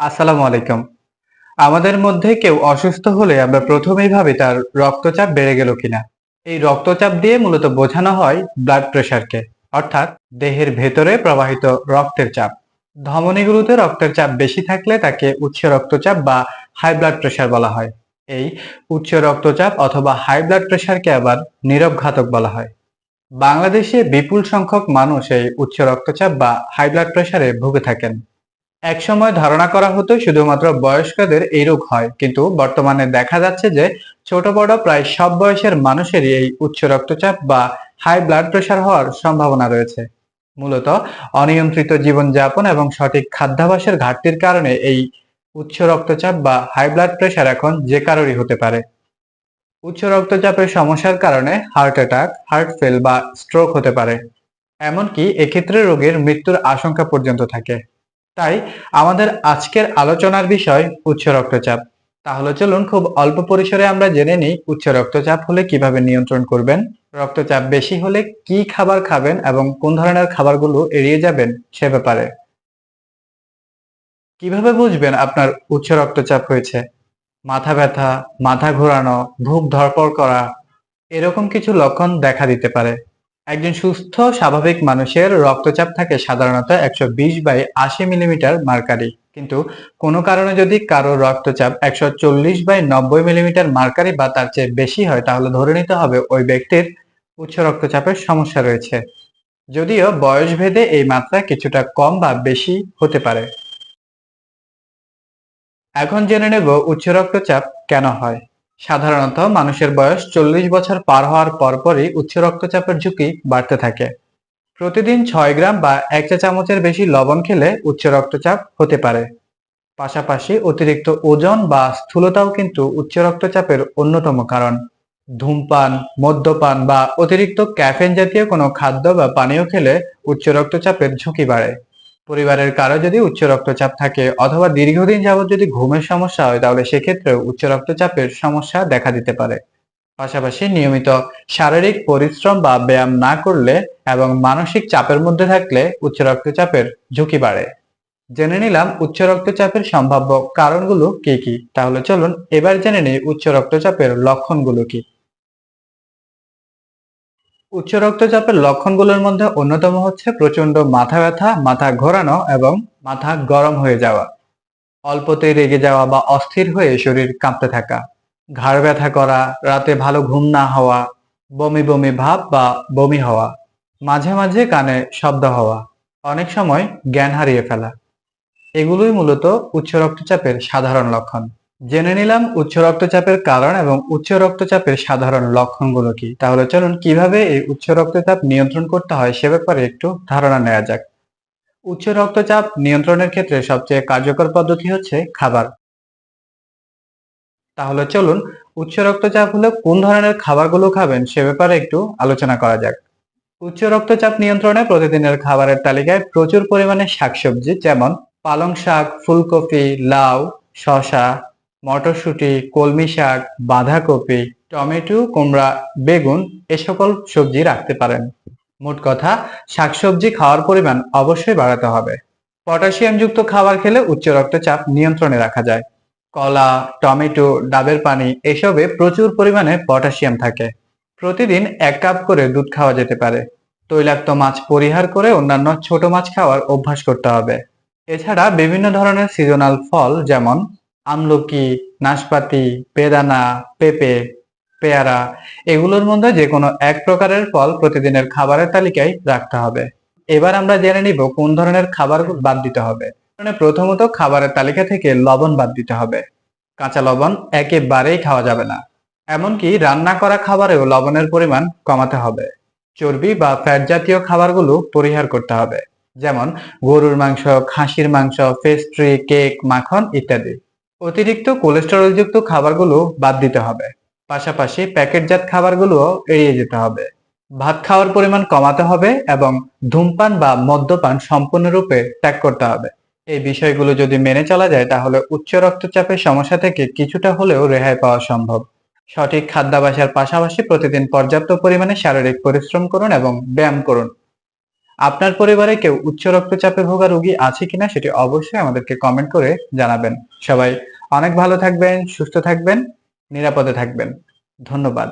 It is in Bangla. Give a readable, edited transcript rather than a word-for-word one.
আসসালামু আলাইকুম। আমাদের মধ্যে কেউ অসুস্থ হলে আমরা প্রথমেই ভাবি তার রক্তচাপ বেড়ে গেল কিনা। এই রক্তচাপ দিয়ে মূলত বোঝানো হয় ব্লাড প্রেশারকে, অর্থাৎ দেহের ভেতরে প্রবাহিত রক্তের চাপ। ধমনীগুলোতে রক্তের চাপ বেশি থাকলে তাকে উচ্চ রক্তচাপ বা হাই ব্লাড প্রেশার বলা হয়। এই উচ্চ রক্তচাপ অথবা হাই ব্লাড প্রেশারকে আবার নীরব ঘাতক বলা হয়। বাংলাদেশে বিপুল সংখ্যক মানুষ এই উচ্চ রক্তচাপ বা হাই ব্লাড প্রেশারে ভুগে থাকেন। একসময় ধারণা করা হতো শুধুমাত্র বয়স্কদের এই রোগ হয়, কিন্তু বর্তমানে দেখা যাচ্ছে যে ছোট বড় প্রায় সব বয়সের মানুষেরই এই উচ্চ রক্তচাপ বা হাই ব্লাড প্রেশার হওয়ার সম্ভাবনা রয়েছে। মূলত অনিয়ন্ত্রিত জীবনযাপন এবং সঠিক খাদ্যাভ্যাসের ঘাটতির কারণে এই উচ্চ রক্তচাপ বা হাই ব্লাড প্রেশার এখন যে কারোরই হতে পারে। উচ্চ রক্তচাপের সমস্যার কারণে হার্ট অ্যাটাক, হার্ট ফেল বা স্ট্রোক হতে পারে। এমনকি এক্ষেত্রে রোগীর মৃত্যুর আশঙ্কা পর্যন্ত থাকে। তাই আমাদের আজকের আলোচনার বিষয় উচ্চ রক্তচাপ। তাহলে চলুন খুব অল্প পরিসরে আমরা জেনে নিই উচ্চ রক্তচাপ হলে কিভাবে নিয়ন্ত্রণ করবেন, রক্তচাপ বেশি হলে কি খাবার খাবেন এবং কোন ধরনের খাবারগুলো এড়িয়ে যাবেন সে ব্যাপারে। কিভাবে বুঝবেন আপনার উচ্চ রক্তচাপ হয়েছে? মাথা ব্যথা, মাথা ঘোরানো, বুক ধড়ফড় করা এরকম কিছু লক্ষণ দেখা দিতে পারে। একজন সুস্থ স্বাভাবিক মানুষের রক্তচাপ থাকে সাধারণত 120/80 মিলিমিটার মার্কারি, কিন্তু কোনো কারণে যদি কারো রক্তচাপ 140/90 মিলিমিটার মার্কারি বা তার চেয়ে বেশি হয়, তাহলে ধরে নিতে হবে ওই ব্যক্তির উচ্চ রক্তচাপের সমস্যা রয়েছে। যদিও বয়স ভেদে এই মাত্রা কিছুটা কম বা বেশি হতে পারে। এখন জেনে নেব উচ্চ রক্তচাপ কেন হয়। সাধারণত মানুষের বয়স 40 বছর পার হওয়ার পরপরই উচ্চ রক্তচাপের ঝুঁকি বাড়তে থাকে। প্রতিদিন 6 গ্রাম বা 1 চা চামচের বেশি লবণ খেলে উচ্চ রক্তচাপ হতে পারে। পাশাপাশি অতিরিক্ত ওজন বা স্থূলতাও কিন্তু উচ্চ রক্তচাপের অন্যতম কারণ। ধূমপান, মদ্যপান বা অতিরিক্ত ক্যাফেন জাতীয় কোনো খাদ্য বা পানীয় খেলে উচ্চ রক্তচাপের ঝুঁকি বাড়ে। পরিবারের কারো যদি উচ্চ রক্তচাপ থাকে অথবা দীর্ঘদিন যাবত যদি ঘুমের সমস্যা হয়, তাহলে সেক্ষেত্রেও উচ্চ রক্তচাপের সমস্যা দেখা দিতে পারে। পাশাপাশি নিয়মিত শারীরিক পরিশ্রম বা ব্যায়াম না করলে এবং মানসিক চাপের মধ্যে থাকলে উচ্চ রক্তচাপের ঝুঁকি বাড়ে। জেনে নিলাম উচ্চ রক্তচাপের সম্ভাব্য কারণগুলো কি কি। তাহলে চলুন এবার জেনে নিই উচ্চ রক্তচাপের লক্ষণগুলো কি। উচ্চ রক্তচাপের লক্ষণগুলোর মধ্যে অন্যতম হচ্ছে প্রচন্ড মাথা ব্যথা, মাথা ঘোরানো এবং মাথা গরম হয়ে যাওয়া, অল্পতেই রেগে যাওয়া বা অস্থির হয়ে শরীর কাঁপতে থাকা, ঘাড় ব্যথা করা, রাতে ভালো ঘুম না হওয়া, বমি বমি ভাব বা বমি হওয়া, মাঝে মাঝে কানে শব্দ হওয়া, অনেক সময় জ্ঞান হারিয়ে ফেলা। এগুলোই মূলত উচ্চ রক্তচাপের সাধারণ লক্ষণ। জেনে নিলাম উচ্চ রক্তচাপের কারণ এবং উচ্চ রক্তচাপের সাধারণ লক্ষণগুলো কি। তাহলে চলুন কিভাবে এই উচ্চ রক্তচাপ নিয়ন্ত্রণ করতে হয় সে ব্যাপারে একটু ধারণা নেওয়া যাক। উচ্চ রক্তচাপ নিয়ন্ত্রণের ক্ষেত্রে সবচেয়ে কার্যকর পদ্ধতি হচ্ছে খাবার। তাহলে চলুন উচ্চ রক্তচাপ হলে কোন ধরনের খাবারগুলো খাবেন সে ব্যাপারে একটু আলোচনা করা যাক। উচ্চ রক্তচাপ নিয়ন্ত্রণে প্রতিদিনের খাবারের তালিকায় প্রচুর পরিমাণে শাকসবজি, যেমন পালং শাক, ফুলকপি, লাউ, শসা, মটরশুঁটি, কলমি শাক, বাঁধাকপি, টমেটো, কুমড়া, বেগুন এ সকল সবজি রাখতে পারেন। মোট কথা, শাকসবজি খাওয়ার পরিমাণ অবশ্যই বাড়াতে হবে। পটাশিয়াম যুক্ত খাবার খেলে উচ্চ রক্তচাপ নিয়ন্ত্রণে রাখা যায়। কলা, টমেটো, ডাবের পানি এসবে প্রচুর পরিমাণে পটাশিয়াম থাকে। প্রতিদিন 1 কাপ করে দুধ খাওয়া যেতে পারে। তৈলাক্ত মাছ পরিহার করে অন্যান্য ছোট মাছ খাওয়ার অভ্যাস করতে হবে। এছাড়া বিভিন্ন ধরনের সিজনাল ফল, যেমন আমলকি, নাশপাতি, বেদানা, পেঁপে, পেয়ারা এগুলোর মধ্যে যে কোনো এক প্রকারের ফল প্রতিদিনের খাবারের তালিকায় রাখতে হবে। এবার আমরা জেনে নিব কোন ধরনের খাবার বাদ দিতে হবে। প্রথমত খাবারের তালিকা থেকে লবণ বাদ দিতে হবে। কাঁচা লবণ একেবারেই খাওয়া যাবে না। এমনকি রান্না করা খাবারেও লবণের পরিমাণ কমাতে হবে। চর্বি বা ফ্যাট জাতীয় খাবারগুলো পরিহার করতে হবে, যেমন গরুর মাংস, খাসির মাংস, পেস্ট্রি, কেক, মাখন ইত্যাদি। অতিরিক্ত কোলেস্টেরলযুক্ত খাবারগুলো বাদ দিতে হবে। পাশাপাশি প্যাকেটজাত খাবারগুলোও এড়িয়ে যেতে হবে। ভাত খাওয়ার পরিমাণ কমাতে হবে এবং ধূমপান বা মদ্যপান সম্পূর্ণরূপে ত্যাগ করতে হবে। এই বিষয়গুলো যদি মেনে চলা যায়, তাহলে উচ্চ রক্তচাপের সমস্যা থেকে কিছুটা হলেও রেহাই পাওয়া সম্ভব। সঠিক খাদ্যাভ্যাসের পাশাপাশি প্রতিদিন পর্যাপ্ত পরিমাণে শারীরিক পরিশ্রম করুন এবং ব্যায়াম করুন। আপনার পরিবারে কেউ উচ্চ রক্তচাপে ভোগা রোগী আছে কিনা সেটি অবশ্যই আমাদেরকে কমেন্ট করে জানাবেন। সবাই অনেক ভালো থাকবেন, সুস্থ থাকবেন, নিরাপদে থাকবেন। ধন্যবাদ।